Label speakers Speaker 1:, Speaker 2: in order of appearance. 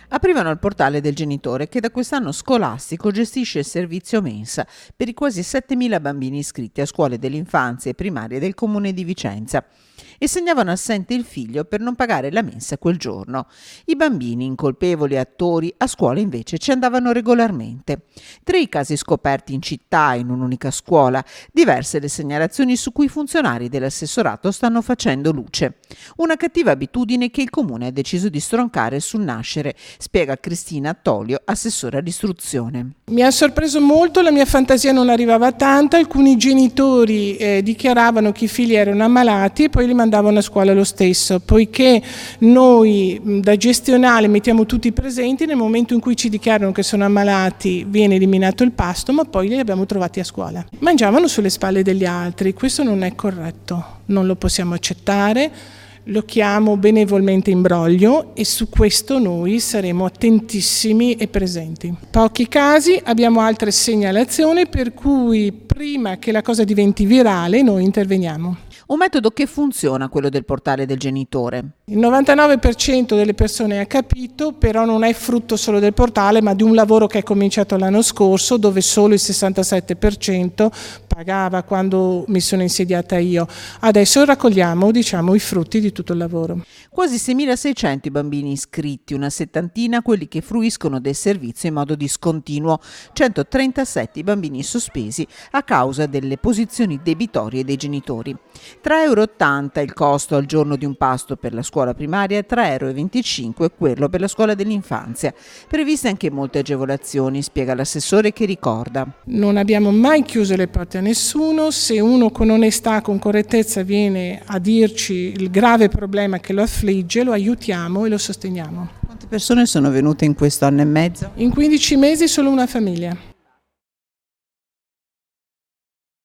Speaker 1: Aprivano il portale del genitore che da quest'anno scolastico gestisce il servizio mensa per i quasi 7.000 bambini iscritti a scuole dell'infanzia e primarie del comune di Vicenza e segnavano assente il figlio per non pagare la mensa quel giorno. I bambini, incolpevoli attori, a scuola invece ci andavano regolarmente. 3 i casi scoperti in città in un'unica scuola, diverse le segnalazioni su cui i funzionari dell'assessorato stanno facendo luce. Una cattiva abitudine che il comune ha deciso di stroncare sul nascere, spiega Cristina Attolio, assessore all'istruzione.
Speaker 2: Mi ha sorpreso molto, la mia fantasia non arrivava tanto, alcuni genitori dichiaravano che i figli erano ammalati e poi li mandavano a scuola lo stesso, poiché noi da gestionale mettiamo tutti presenti, nel momento in cui ci dichiarano che sono ammalati viene eliminato il pasto, ma poi li abbiamo trovati a scuola. Mangiavano sulle spalle degli altri, questo non è corretto, non lo possiamo accettare. Lo chiamo benevolmente imbroglio e su questo noi saremo attentissimi e presenti. Pochi casi, abbiamo altre segnalazioni per cui prima che la cosa diventi virale noi interveniamo.
Speaker 1: Un metodo che funziona, quello del portale del genitore.
Speaker 2: Il 99% delle persone ha capito, però non è frutto solo del portale, ma di un lavoro che è cominciato l'anno scorso, dove solo il 67% pagava quando mi sono insediata io. Adesso raccogliamo, i frutti di tutto il lavoro.
Speaker 1: Quasi 6.600 i bambini iscritti, una settantina quelli che fruiscono del servizio in modo discontinuo, 137 i bambini sospesi a causa delle posizioni debitorie dei genitori. 3,80 € il costo al giorno di un pasto per la scuola primaria e 3,25 € quello per la scuola dell'infanzia. Previste anche molte agevolazioni, spiega l'assessore che ricorda.
Speaker 2: Non abbiamo mai chiuso le porte a nessuno, se uno con onestà, con correttezza viene a dirci il grave problema che lo affligge, lo aiutiamo e lo sosteniamo.
Speaker 1: Quante persone sono venute in questo anno e mezzo?
Speaker 2: In 15 mesi solo una famiglia.